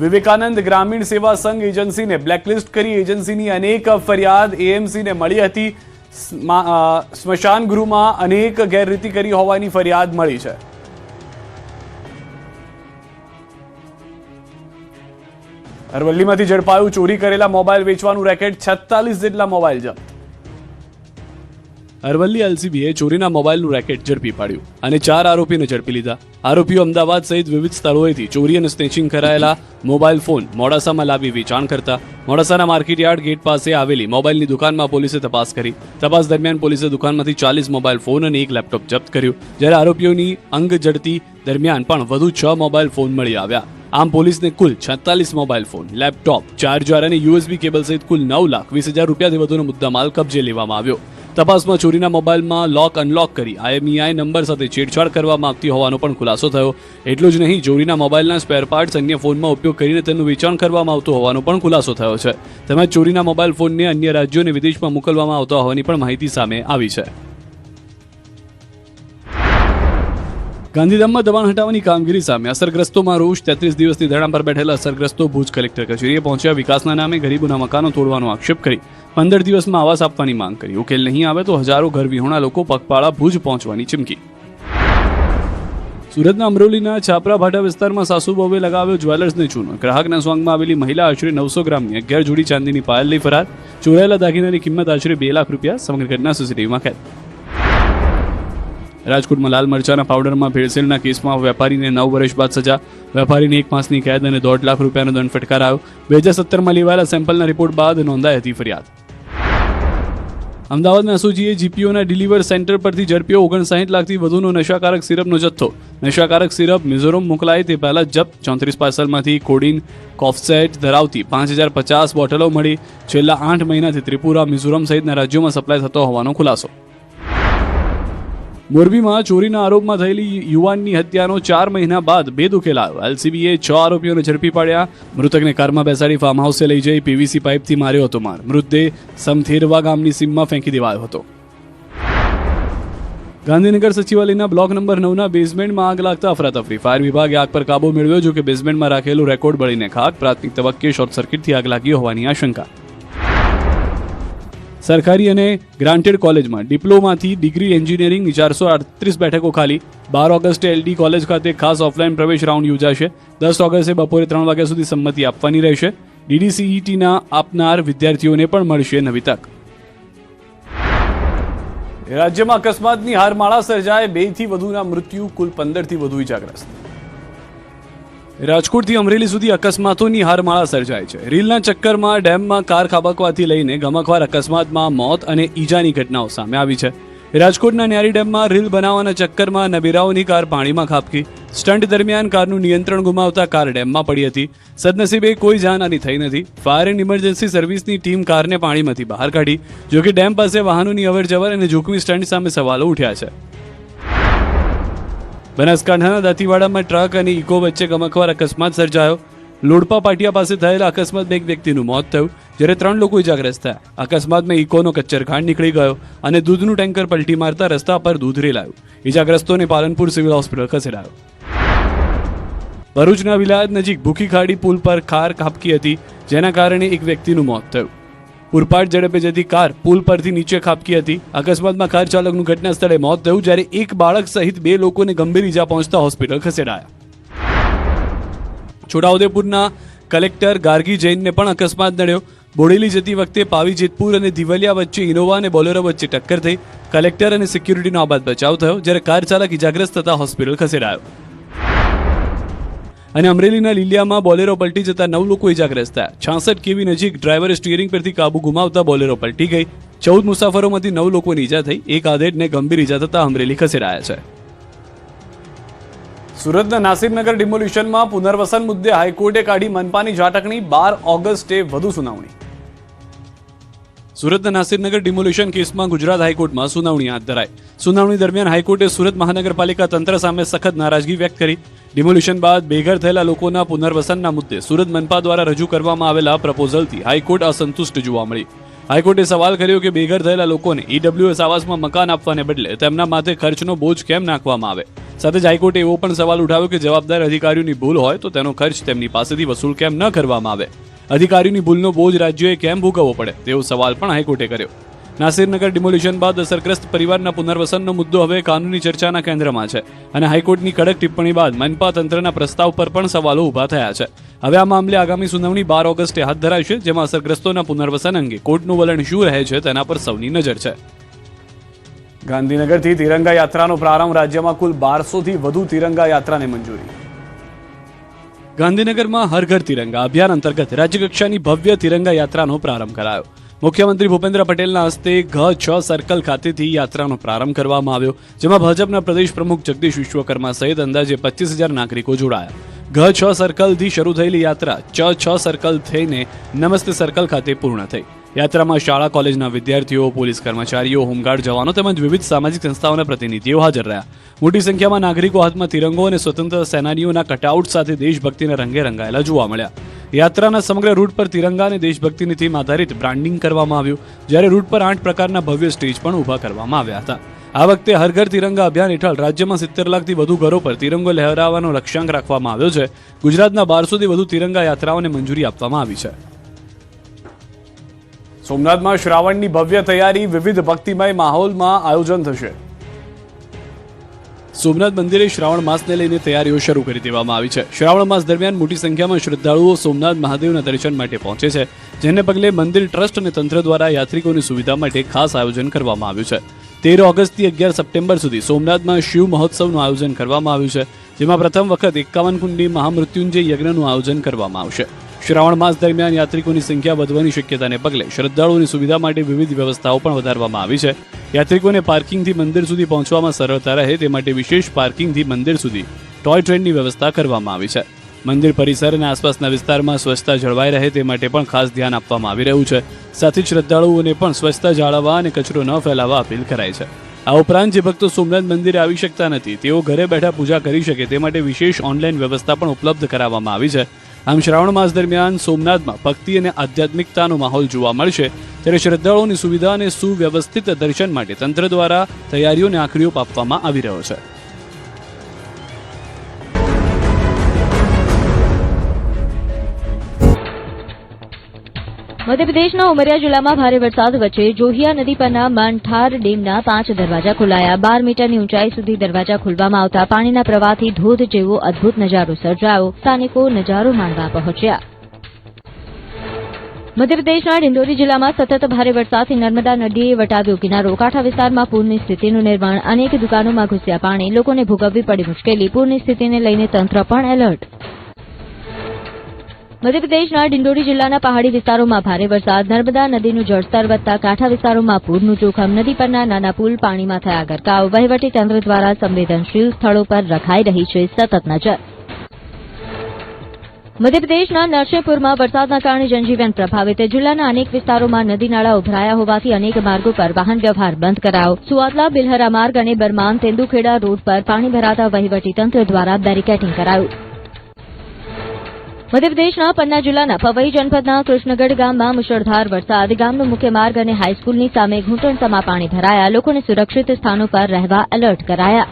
વિવેકાનંદ ગ્રામીણ સેવા સંઘ એજન્સીને બ્લેકલિસ્ટ કરી એજન્સીની અનેક ફરિયાદ AMCને મળી હતી. સ્મશાન ગૃહમાં અનેક ગેરરીતિ કરી હોવાની ફરિયાદ મળી છે. અરવલ્લીમાંથી ઝડપાયું ચોરી કરેલા મોબાઈલ વેચવાનું રેકેટ. 46 જેટલા મોબાઈલ જપ્ત. અરવલ્લી LCBએ ચોરીના મોબાઈલનું રેકેટ ઝડપી પાડ્યું અને 4 આરોપીને ઝડપી લીધા. આરોપીઓ અમદાવાદ સહિત વિવિધ સ્થળોએથી ચોરી અને સ્નેચિંગ કરાયેલા મોબાઈલ ફોન મોડાસામાં લાવી વેચાણ કરતા. મોડાસાના માર્કેટયાર્ડ ગેટ પાસે આવેલી મોબાઈલની દુકાનમાં પોલીસે તપાસ કરી. તપાસ દરમિયાન પોલીસે દુકાનમાંથી 40 મોબાઈલ ફોન અને 1 લેપટોપ જપ્ત કર્યું. જ્યારે આરોપીઓની અંગ ઝડતી દરમિયાન પણ વધુ 6 મોબાઈલ ફોન મળી આવ્યા. આમ પોલીસને કુલ 46 મોબાઈલ ફોન, લેપટોપ, ચાર્જર અને USB કેબલ સહિત કુલ 9,20,000 રૂપિયાથી વધુનો મુદ્દામાલ કબજે લેવામાં આવ્યો. તપાસમાં ચોરીના મોબાઈલમાં લોક અનલોક કરી IMEI નંબર સાથે છેડછાડ કરવામાં આવતી હોવાનો પણ ખુલાસો થયો. એટલું જ નહીં, ચોરીના મોબાઈલના સ્પેર પાર્ટ્સ અન્ય ફોનમાં ઉપયોગ કરીને તેનું વેચાણ કરવામાં આવતું હોવાનો પણ ખુલાસો થયો છે. તેમજ ચોરીના મોબાઈલ ફોનને અન્ય રાજ્યો અને વિદેશમાં મોકલવામાં આવતા હોવાની પણ માહિતી સામે આવી છે. ગાંધીધામમાં દબાણ હટાવવાની કામગીરી સામે અસરગ્રસ્તોમાં રોષ. 33 દિવસથી ધરણા પર બેઠેલા અસરગ્રસ્તો ભુજ કલેક્ટર કચેરીએ પહોંચ્યા. વિકાસના નામે ગરીબોના મકાનો તોડવાનો આક્ષેપ કરી 15 દિવસમાં આવાસ આપવાની માંગ કરી. ઉકેલ નહીં આવે તો હજારો ઘર વિહોણા લોકો પગપાળા ભુજ પહોંચવાની ચીમકી. સુરતના અમરોલીના છાપરા ભાટા વિસ્તારમાં સાસુ બહુએ લગાવ્યો જ્વેલર્સને ચૂનો. ગ્રાહકના સ્વાંગમાં આવેલી મહિલા આશરે 900 ગ્રામની 11 જોડી ચાંદીની પાયલ લઈ ફરાર. ચોરાયેલા દાગીનાની કિંમત આશરે 2 લાખ રૂપિયા. સમગ્ર ઘટના CCTVમાં કેદ. રાજકોટમાં લાલ મરચાના પાવડરમાં ભેળસેળના કેસમાં વેપારીને 9 વર્ષ બાદ સજા. વેપારીને 1 માસની કેદ અને 1.5 લાખ રૂપિયાનો દંડ ફટકારાયો. 2017માં લેવાયેલા સેમ્પલના રિપોર્ટ બાદ નોંધાઈ હતી ફરિયાદ. અમદાવાદના SOGએ GPOના ડિલિવર સેન્ટર પરથી ઝડપ્યો 59 લાખથી વધુનો નશાકારક સિરપનો જથ્થો. નશાકારક સિરપ મિઝોરમ મોકલાય તે પહેલા જપ્ત. 34 પાર્સલમાંથી કોડીન કોફસેટ ધરાવતી 5050 બોટલો મળી. છેલ્લા 8 મહિનાથી ત્રિપુરા, મિઝોરમ સહિતના રાજ્યોમાં સપ્લાય થતો હોવાનો ખુલાસો. મોરબીમાં ચોરીના આરોપમાં થયેલી યુવાનની હત્યાનો 4 મહિના બાદ ભેદ ઉકેલાયો. LCBએ 6 આરોપીઓને ઝડપી પાડ્યા. મૃતકને કારમાં બેસાડી ફાર્મ હાઉસે લઈ જઈ PVC પાઇપથી માર્યો હતો માર. મૃતદેહ સમથેરવા ગામની સીમમાં ફેંકી દેવાયો હતો. ગાંધીનગર સચિવાલયના બ્લોક નંબર 9ના બેઝમેન્ટમાં આગ લાગતા અફરાતફરી. ફાયર વિભાગે આગ પર કાબુ મેળવ્યો. જો કે બેઝમેન્ટમાં રાખેલું રેકોર્ડ બળીને ખાક. પ્રાથમિક તબક્કે શોર્ટ સર્કિટથી આગ લાગી હોવાની આશંકા. સરકારી અને ગ્રાન્ટેડ કોલેજમાં ડિપ્લોમાથી ડિગ્રી એન્જિનિયરિંગની 438 બેઠકો ખાલી. 12 ઓગસ્ટે LD કોલેજ ખાતે ખાસ ઓફલાઈન પ્રવેશ રાઉન્ડ યોજાશે. 10 ઓગસ્ટે બપોરે 3 વાગ્યા સુધી સંમતિ આપવાની રહેશે. DDCETના આપનાર વિદ્યાર્થીઓને પણ મળશે નવી તક. રાજ્યમાં અકસ્માતની હારમાળા સર્જાય. 2થી વધુના મૃત્યુ, કુલ 15થી વધુ ઇજાગ્રસ્ત. રાજકોટથી અમરેલી સુધી અકસ્માતોની હારમાળા સર્જાય છે. રીલના ચક્કરમાં ડેમમાં કાર ખાબકવાથી લઈને ગમખ્વાર અકસ્માતમાં મોત અને ઈજાની ઘટનાઓ સામે આવી છે. રાજકોટના ન્યારી ડેમમાં રીલ બનાવવાના ચક્કરમાં નબીરાઓની કાર પાણીમાં ખાબકી. સ્ટન્ટ દરમિયાન કારનું નિયંત્રણ ગુમાવતા કાર ડેમમાં પડી હતી. સદનસીબે કોઈ જાનહાની થઈ નથી. ફાયર એન્ડ ઇમરજન્સી સર્વિસની ટીમ કારને પાણીમાંથી બહાર કાઢી. જોકે ડેમ પાસે વાહનોની અવરજવર અને જોખમી સ્ટન્ટ સામે સવાલો ઉઠ્યા છે. બનાસકાંઠાના દાંતીવાડામાં ટ્રક અને ઇકો વચ્ચે ગમખ્વાર અકસ્માત સર્જાયો. લોડપા પાટિયા પાસે થયેલા અકસ્માતમાં 1 વ્યક્તિનું મોત થયું, જ્યારે 3 લોકો ઇજાગ્રસ્ત થયા. અકસ્માતમાં ઇકોનો કચ્ચરખાંડ નીકળી ગયો અને દૂધનું ટેન્કર પલટી મારતા રસ્તા પર દૂધ રેલાયું. ઇજાગ્રસ્તોને પાલનપુર સિવિલ હોસ્પિટલ ખસેડાયો. ભરૂચના વિલાયત નજીક ભૂખી ખાડી પુલ પર કાર ખાબકી હતી, જેના કારણે 1 વ્યક્તિનું મોત થયું. પૂરપાટ ઝડપે જતી કાર પુલ પરથી નીચે ખાબકી હતી. અકસ્માતમાં કાર ચાલકનું ઘટના સ્થળે મોત થયું, જ્યારે એક બાળક સહિત 2 લોકોને ગંભીર ઈજા પહોંચતા હોસ્પિટલ ખસેડાયા. છોટાઉદેપુરના કલેક્ટર ગાર્ગી જૈનને પણ અકસ્માત નડ્યો. બોડેલી જતી વખતે પાવી જેતપુર અને દિવલિયા વચ્ચે ઇનોવા અને બોલેરો વચ્ચે ટક્કર થઈ. કલેક્ટર અને સિક્યુરિટીનો આબાદ બચાવ થયો, જ્યારે કાર ચાલક ઇજાગ્રસ્ત થતા હોસ્પિટલ ખસેડાયો. અને અમરેલીના લીલિયામાં બોલેરો પલટી જતા 9 લોકો ઇજાગ્રસ્ત થયા. 66 કેવી નજીક ડ્રાઈવરે સ્ટીયરિંગ પરથી કાબુ ગુમાવતા બોલેરો પલટી ગઈ. 14 મુસાફરોમાંથી 9 લોકોની ઈજા થઈ. એક આધેડને ગંભીર ઈજા થતા અમરેલી ખસેડાયા છે. સુરતના નાસિરનગર ડિમોલિશનમાં પુનર્વસન મુદ્દે હાઈકોર્ટે કાઢી મનપાની ઝાટકણી. 12 ઓગસ્ટે વધુ સુનાવણી. સુરતના નાસિરનગર ડિમોલિશન કેસમાં ગુજરાત હાઈકોર્ટમાં સુનાવણી હાથ ધરાઈ. સુનાવણી દરમિયાન હાઈકોર્ટે સુરત મહાનગરપાલિકા તંત્ર સામે સખત નારાજગી વ્યક્ત કરી. ડિમોલિશન બાદ બેઘર થયેલા લોકોના પુનર્વસનના મુદ્દે સુરત મનપા દ્વારા રજૂ કરવામાં આવેલા પ્રપોઝલથી હાઈકોર્ટ અસંતુષ્ટ જોવા મળી. હાઈકોર્ટે સવાલ કર્યો કે બેઘર થયેલા લોકોને ઈડબ્લ્યુએસ આવાસમાં મકાન આપવાને બદલે તેમના માથે ખર્ચનો બોજ કેમ નાખવામાં આવે. સાથે જ હાઈકોર્ટે એવો પણ સવાલ ઉઠાવ્યો કે જવાબદાર અધિકારીઓની ભૂલ હોય તો તેનો ખર્ચ તેમની પાસેથી વસૂલ કેમ ન કરવામાં આવે. અધિકારીઓની ભૂલનો બોજ રાજ્યોએ કેમ ભોગવવો પડે તેવો સવાલ પણ હાઈકોર્ટે કર્યો. નાસિરનગર ડિમોલિશન બાદ અસરગ્રસ્ત પરિવારના પુનર્વસનનો મુદ્દો હવે કાનૂની ચર્ચાના કેન્દ્રમાં છે અને હાઈકોર્ટની કડક ટિપ્પણી બાદ મનપા તંત્રના પ્રસ્તાવ પર પણ સવાલો ઊભા થયા છે. હવે આ મામલે આગામી સુનાવણી 12 ઓગસ્ટે હાથ ધરાશે, જેમાં અસરગ્રસ્તોના પુનર્વસન અંગે કોર્ટનું વલણ શું રહે છે તેના પર સૌની નજર છે. ગાંધીનગરથી તિરંગા યાત્રાનો પ્રારંભ. રાજ્યમાં કુલ 1200થી વધુ તિરંગા યાત્રાને મંજૂરી. ગાંધીનગરમાં હર ઘર તિરંગા અભિયાન અંતર્ગત રાજ્યકક્ષાની ભવ્ય તિરંગા યાત્રાનો પ્રારંભ કરાયો. મુખ્યમંત્રી ભૂપેન્દ્ર પટેલના હસ્તે ઘ6 સર્કલ ખાતેથી યાત્રાનો પ્રારંભ કરવામાં આવ્યો, જેમાં ભાજપના પ્રદેશ પ્રમુખ જગદીશ વિશ્વકર્મા સહિત અંદાજે 25,000 નાગરિકો જોડાયા. ઘ6 સર્કલથી શરૂ થયેલી યાત્રા ચ6 સર્કલ થઈને નમસ્તે સર્કલ ખાતે પૂર્ણ થઈ. યાત્રામાં શાળા કોલેજના વિદ્યાર્થીઓ, પોલીસ કર્મચારીઓ, હોમગાર્ડ જવાનો તેમજ વિવિધ સામાજિક સંસ્થાઓના પ્રતિનિધિઓ હાજર રહ્યા. મોટી સંખ્યામાં નાગરિકો હાથમાં તિરંગો અને સ્વતંત્ર સેનાનીઓના કટઆઉટ સાથે દેશભક્તિના રંગે રંગાયેલા જોવા મળ્યા. યાત્રાના સમગ્ર રૂટ પર તિરંગા અને દેશભક્તિની થીમ આધારિત બ્રાન્ડિંગ કરવામાં આવ્યું, જ્યારે રૂટ પર 8 પ્રકારના ભવ્ય સ્ટેજ પણ ઊભા કરવામાં આવ્યા હતા. આ વખતે હર ઘર તિરંગા અભિયાન હેઠળ રાજ્યમાં 70 લાખથી વધુ ઘરો પર તિરંગો લહેરાવવાનો લક્ષ્યાંક રાખવામાં આવ્યો છે. ગુજરાતના 1200થી વધુ તિરંગા યાત્રાઓને મંજૂરી આપવામાં આવી છે. સોમનાથમાં શ્રાવણની ભવ્ય તૈયારી. વિવિધ ભક્તિમય માહોલમાં આયોજન થશે. સોમનાથ મંદિરે શ્રાવણ માસને લઈને તૈયારીઓ શરૂ કરી દેવામાં આવી છે. શ્રાવણ માસ દરમિયાન મોટી સંખ્યામાં શ્રદ્ધાળુઓ સોમનાથ મહાદેવના દર્શન માટે પહોંચે છે, જેને પગલે મંદિર ટ્રસ્ટ અને તંત્ર દ્વારા યાત્રિકોની સુવિધા માટે ખાસ આયોજન કરવામાં આવ્યું છે. 13 ઓગસ્ટથી 11 સપ્ટેમ્બર સુધી સોમનાથમાં શિવ મહોત્સવનું આયોજન કરવામાં આવ્યું છે, જેમાં પ્રથમ વખત 51 કુંડી મહામૃત્યુંજય યજ્ઞનું આયોજન કરવામાં આવશે. શ્રાવણ માસ દરમિયાન યાત્રિકોની સંખ્યા વધવાની શક્યતાને પગલે શ્રદ્ધાળુઓની સુવિધા માટે વિવિધ વ્યવસ્થાઓ પણ વધારવામાં આવી છે. યાત્રિકોને પાર્કિંગથી મંદિર સુધી પહોંચવામાં સરળતા રહે તે માટે વિશેષ પાર્કિંગથી મંદિર સુધી ટોય ટ્રેનની વ્યવસ્થા કરવામાં આવી છે. મંદિર પરિસર અને આસપાસના વિસ્તારમાં સ્વચ્છતા જળવાઈ રહે તે માટે પણ ખાસ ધ્યાન આપવામાં આવી રહ્યું છે. સાથે જ શ્રદ્ધાળુઓને પણ સ્વચ્છતા જાળવવા અને કચરો ન ફેલાવવા અપીલ કરાઈ છે. આ ઉપરાંત જે ભક્તો સોમનાથ મંદિરે આવી શકતા નથી તેઓ ઘરે બેઠા પૂજા કરી શકે તે માટે વિશેષ ઓનલાઈન વ્યવસ્થા પણ ઉપલબ્ધ કરાવવામાં આવી છે. આમ શ્રાવણ માસ દરમિયાન સોમનાથમાં ભક્તિ અને આધ્યાત્મિકતાનો માહોલ જોવા મળશે, ત્યારે શ્રદ્ધાળુઓની સુવિધા અને સુવ્યવસ્થિત દર્શન માટે તંત્ર દ્વારા તૈયારીઓને આખરી ઓપ આપવામાં આવી રહ્યો છે. મધ્યપ્રદેશના ઉમરિયા જિલ્લામાં ભારે વરસાદ વચ્ચે જોહિયા નદી પરના માનઠાર ડેમના 5 દરવાજા ખોલાયા. 12 મીટરની ઊંચાઈ સુધી દરવાજા ખોલવામાં આવતા પાણીના પ્રવાહથી ધોધ જેવો અદભુત નજારો સર્જાયો. સ્થાનિકો નજારો માણવા પહોંચ્યા. મધ્યપ્રદેશના ડિંડોરી જિલ્લામાં સતત ભારે વરસાદથી નર્મદા નદીએ વટાવ્યો કિનારો. કાંઠા વિસ્તારમાં પૂરની સ્થિતિનું નિર્માણ. અનેક દુકાનોમાં ઘૂસ્યા પાણી. લોકોને ભોગવવી પડી મુશ્કેલી. પૂરની સ્થિતિને લઈને તંત્ર પણ એલર્ટ. મધ્યપ્રદેશના ડિંડોરી જિલ્લાના પહાડી વિસ્તારોમાં ભારે વરસાદ. નર્મદા નદીનું જળસ્તર વધતા કાંઠા વિસ્તારોમાં પૂરનું જોખમ. નદી પરના નાના પુલ પાણીમાં થયા ગરકાવ. વહીવટી તંત્ર દ્વારા સંવેદનશીલ સ્થળો પર રખાઈ રહી છે સતત નજર. મધ્યપ્રદેશના નરસિંહપુરમાં વરસાદના કારણે જનજીવન પ્રભાવિત. જિલ્લાના અનેક વિસ્તારોમાં નદી નાળા ઉભરાયા હોવાથી અનેક માર્ગો પર વાહન વ્યવહાર બંધ કરાયો. સુઆતલા બિલહરા માર્ગ અને બરમાન તેંદુખેડા રોડ પર પાણી ભરાતા વહીવટી તંત્ર દ્વારા બેરિકેડિંગ કરાયું. મધ્યપ્રદેશના પન્ના જિલ્લાના પવઈ જનપદના કૃષ્ણગઢ ગામમાં મુશળધાર વરસાદ. ગામનો મુખ્ય માર્ગ અને હાઈસ્કૂલની સામે ઘૂંટણસમા પાણી ભરાયા. લોકોને સુરક્ષિત સ્થાનો પર રહેવા એલર્ટ કરાયા.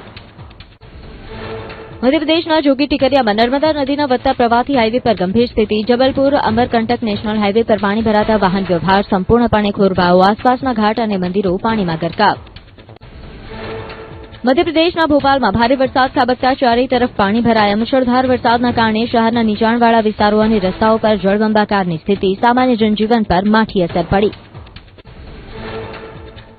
મધ્યપ્રદેશના જોગી ટીકરિયામાં નર્મદા નદીના વધતા પ્રવાહથી હાઈવે પર ગંભીર સ્થિતિ. જબલપુર અમરકંટક નેશનલ હાઈવે પર પાણી ભરાતા વાહન વ્યવહાર સંપૂર્ણપણે ખોરવાયો. આસપાસના ઘાટ અને મંદિરો પાણીમાં ગરકાવ. મધ્યપ્રદેશના ભોપાલમાં ભારે વરસાદ ખાબકતા ચારેય તરફ પાણી ભરાયા. મુશળધાર વરસાદના કારણે શહેરના નીચાણવાળા વિસ્તારો અને રસ્તાઓ પર જળબંબાકારની સ્થિતિ. સામાન્ય જનજીવન પર માઠી અસર પડી.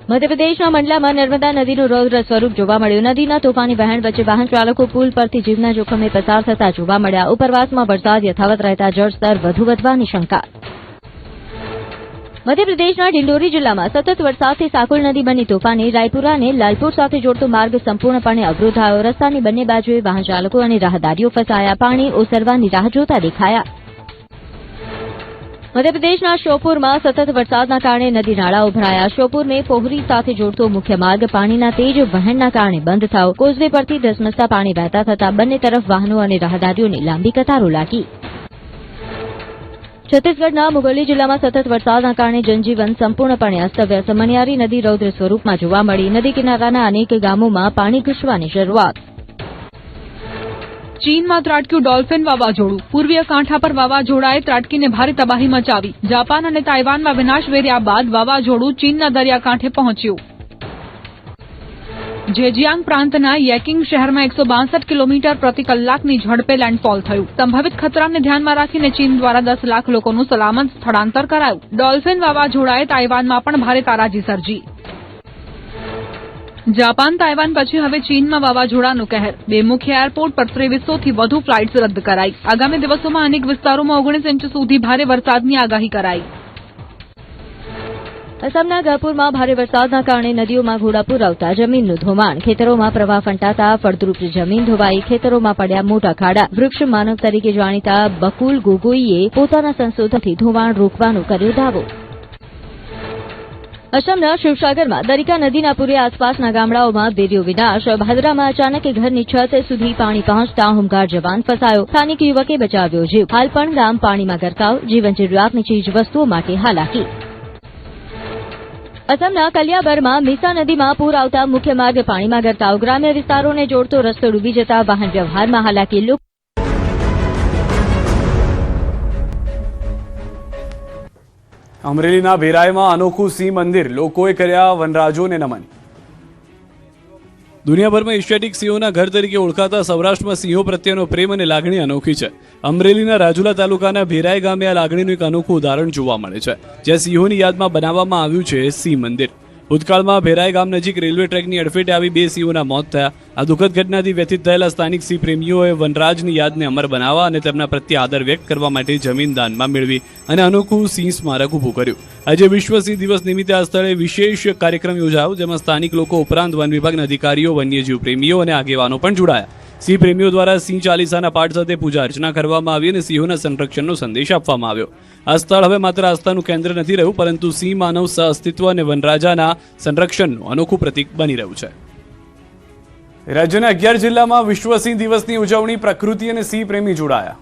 મધ્યપ્રદેશના મંડલામાં નર્મદા નદીનું રૌદ્ર સ્વરૂપ જોવા મળ્યું. નદીના તોફાની વહેણ વચ્ચે વાહન ચાલકો પુલ પરથી જીવના જોખમે પસાર થતા જોવા મળ્યા. ઉપરવાસમાં વરસાદ યથાવત રહેતા જળસ્તર વધુ વધવાની શંકા. મધ્યપ્રદેશના ડિંડોરી જિલ્લામાં સતત વરસાદથી સાકુલ નદી બની તોફાની. રાયપુરાને લાલપુર સાથે જોડતો માર્ગ સંપૂર્ણપણે અવરોધાયો. રસ્તાની બંને બાજુએ વાહન ચાલકો અને રાહદારીઓ ફસાયા. પાણી ઓસરવાની રાહ જોતા દેખાયા. મધ્યપ્રદેશના શ્યોપુરમાં સતત વરસાદના કારણે નદી નાળા ઉભરાયા. શ્યોપુરને પોહરી સાથે જોડતો મુખ્ય માર્ગ પાણીના તેજ વહેણના કારણે બંધ થયો. કોઝવે પરથી ધસમસતા પાણી વહેતા થતા બંને તરફ વાહનો અને રાહદારીઓની લાંબી કતારો લાગી. છત્તીસગઢના મુંગેલી જિલ્લામાં સતત વરસાદના કારણે જનજીવન સંપૂર્ણપણે અસ્તવ્યસ્ત. મણિયારી નદી રૌદ્ર સ્વરૂપમાં જોવા મળી. નદી કિનારાના અનેક ગામોમાં પાણી ઘૂસવાની શરૂઆત. ચીનમાં ત્રાટક્યું ડોલ્ફિન વાવાઝોડું. પૂર્વીય કાંઠા પર વાવાઝોડાએ ત્રાટકીને ભારે તબાહી મચાવી. જાપાન અને તાઇવાનમાં વિનાશ વેર્યા બાદ વાવાઝોડું ચીનના દરિયાકાંઠે પહોંચ્યું. ઝેજિયાંગ પ્રાંતના યેકિંગ શહેરમાં 162 કિલોમીટર પ્રતિ કલાકની ઝડપે લેન્ડફોલ થયું. સંભવિત ખતરાને ધ્યાનમાં રાખીને ચીન દ્વારા 10 લાખ લોકોનું સલામત સ્થળાંતર કરાયું. ડોલ્ફિન વાવાઝોડાએ તાઇવાનમાં પણ ભારે તારાજી સર્જી. જાપાન તાઇવાન પછી હવે ચીનમાં વાવાઝોડાનું કહેર. બે મુખ્ય એરપોર્ટ પર 2300થી વધુ ફ્લાઇટ્સ રદ કરાઈ. આગામી દિવસોમાં અનેક વિસ્તારોમાં 19 ઇંચ સુધી ભારે વરસાદની આગાહી કરાઈ. અસમના ગહપુરમાં ભારે વરસાદના કારણે નદીઓમાં ઘોડાપૂર આવતા જમીનનું ધોવાણ. ખેતરોમાં પ્રવાહ ફંટાતા ફળદ્રુપ જમીન ધોવાઈ. ખેતરોમાં પડ્યા મોટા ખાડા. વૃક્ષ માનવ તરીકે જાણીતા બકુલ ગોગોઈએ પોતાના સંશોધનથી ધોવાણ રોકવાનો કર્યો દાવો. અસમના શિવસાગરમાં દરિકા નદીના પૂરે આસપાસના ગામડાઓમાં દેર્યો વિનાશ. ભાદરામાં અચાનક ઘરની છત સુધી પાણી પહોંચતા હોમગાર્ડ જવાન ફસાયો. સ્થાનિક યુવકે બચાવ્યો જીવ. હાલ પણ ગામ પાણીમાં ગરકાવ. જીવન જરૂરિયાતની ચીજ વસ્તુઓ માટે હાલાકી. અસમના કલિયાબરમાં મીસા નદીમાં પૂર આવતા મુખ્ય માર્ગ પાણીમાં ગરકાવ. ગ્રામ્ય વિસ્તારોને જોડતો રસ્તો ડૂબી જતા વાહન વ્યવહારમાં હાલાકી. અમરેલીના ભેરાઈમાં અનોખું સિંહ મંદિર. લોકોએ કર્યા વનરાજોને નમન. દુનિયાભરમાં એશિયાટિક સિંહોના ઘર તરીકે ઓળખાતા સૌરાષ્ટ્રમાં સિંહો પ્રત્યેનો પ્રેમ અને લાગણી અનોખી છે. અમરેલીના રાજુલા તાલુકાના ભેરાઈ ગામે આ લાગણીનું એક અનોખું ઉદાહરણ જોવા મળે છે, જ્યાં સિંહોની યાદમાં બનાવવામાં આવ્યું છે સિંહ મંદિર. ભૂતકાળમાં ભેરાઈ ગામ નજીક રેલવે ટ્રેકની અડફેટે આવી 2 સિંહોના મોત થયા. આ દુઃખદ ઘટનાથી વ્યથિત થયેલા સ્થાનિક સિંહ પ્રેમીઓએ વનરાજની યાદને અમર બનાવવા અને તેમના પ્રત્યે આદર વ્યક્ત કરવા માટે જમીન દાનમાં મેળવી અને અનોખું સિંહ સ્મારક ઊભું કર્યું. આજે વિશ્વ સિંહ દિવસ નિમિત્તે આ સ્થળે વિશેષ કાર્યક્રમ યોજાયો, જેમાં સ્થાનિક લોકો ઉપરાંત વન વિભાગના અધિકારીઓ, વન્યજીવ પ્રેમીઓ અને આગેવાનો પણ જોડાયા. સિંહ પ્રેમીઓ દ્વારા સિંહ ચાલીસાના પાઠ સાથે પૂજા અર્ચના કરવામાં આવી અને સિંહોના સંરક્ષણનો સંદેશ આપવામાં આવ્યો. આ સ્થળ હવે માત્ર આસ્થાનું કેન્દ્ર નથી રહ્યું, પરંતુ સિંહ માનવ સહઅસ્તિત્વ અને વનરાજાના સંરક્ષણનું અનોખું પ્રતીક બની રહ્યું છે. રાજ્યના 11 જિલ્લામાં વિશ્વ સિંહ દિવસની ઉજવણી. પ્રકૃતિ અને સિંહ પ્રેમી જોડાયા.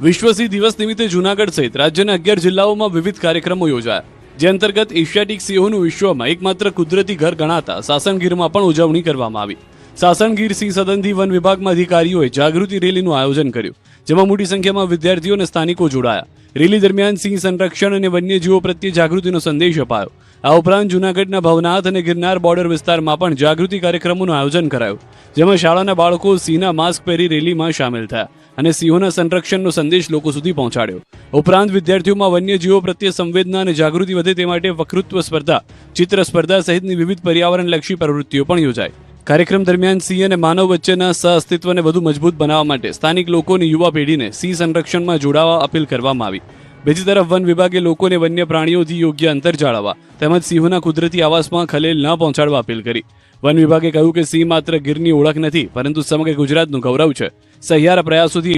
વિશ્વ સિંહ દિવસ નિમિત્તે જૂનાગઢ સહિત રાજ્યના 11 જિલ્લાઓમાં વિવિધ કાર્યક્રમો યોજાયા, જે અંતર્ગત એશિયાટિક સિંહોનું વિશ્વમાં એકમાત્ર કુદરતી ઘર ગણાતા સાસણગીરમાં પણ ઉજવણી કરવામાં આવી. સાસણગીર સિંહ સદનથી વન વિભાગમાં અધિકારીઓએ જાગૃતિ રેલીનું આયોજન કર્યું, જેમાં મોટી સંખ્યામાં વિદ્યાર્થીઓ અને સ્થાનિકો જોડાયા. રેલી દરમિયાન સિંહ સંરક્ષણ અને વન્યજીવો પ્રત્યે જાગૃતિનો સંદેશ અપાયો. આ ઉપરાંત જૂનાગઢના ભવનાથ અને ગિરનાર બોર્ડર વિસ્તારમાં પણ જાગૃતિ કાર્યક્રમોનું આયોજન કરાયું, જેમાં શાળાના બાળકો સિંહના માસ્ક પહેરી રેલીમાં સામેલ થયા અને સિંહોના સંરક્ષણનો સંદેશ લોકો સુધી પહોંચાડ્યો. ઉપરાંત વિદ્યાર્થીઓમાં વન્યજીવો પ્રત્યે સંવેદના અને જાગૃતિ વધે તે માટે વક્તૃત્વ સ્પર્ધા, ચિત્ર સ્પર્ધા સહિતની વિવિધ પર્યાવરણલક્ષી પ્રવૃત્તિઓ પણ યોજાઈ. કાર્યક્રમ દરમિયાન સિંહ અને માનવ વચ્ચેના સહઅસ્તિત્વને વધુ મજબૂત બનાવવા માટે સ્થાનિક લોકોની યુવા પેઢીને સિંહ સંરક્ષણમાં જોડાવા અપીલ કરવામાં આવી. બીજી તરફ વન વિભાગે લોકોને વન્ય પ્રાણીઓથી યોગ્ય અંતર જાળવવા તેમજ સિંહોના કુદરતી આવાસમાં ખલેલ ન પહોંચાડવા અપીલ કરી. વન વિભાગે કહ્યું કે સિંહ માત્ર ગીરની ઓળખ નથી, પરંતુ સમગ્ર ગુજરાતનું ગૌરવ છે. સહિયારા પ્રયાસોથી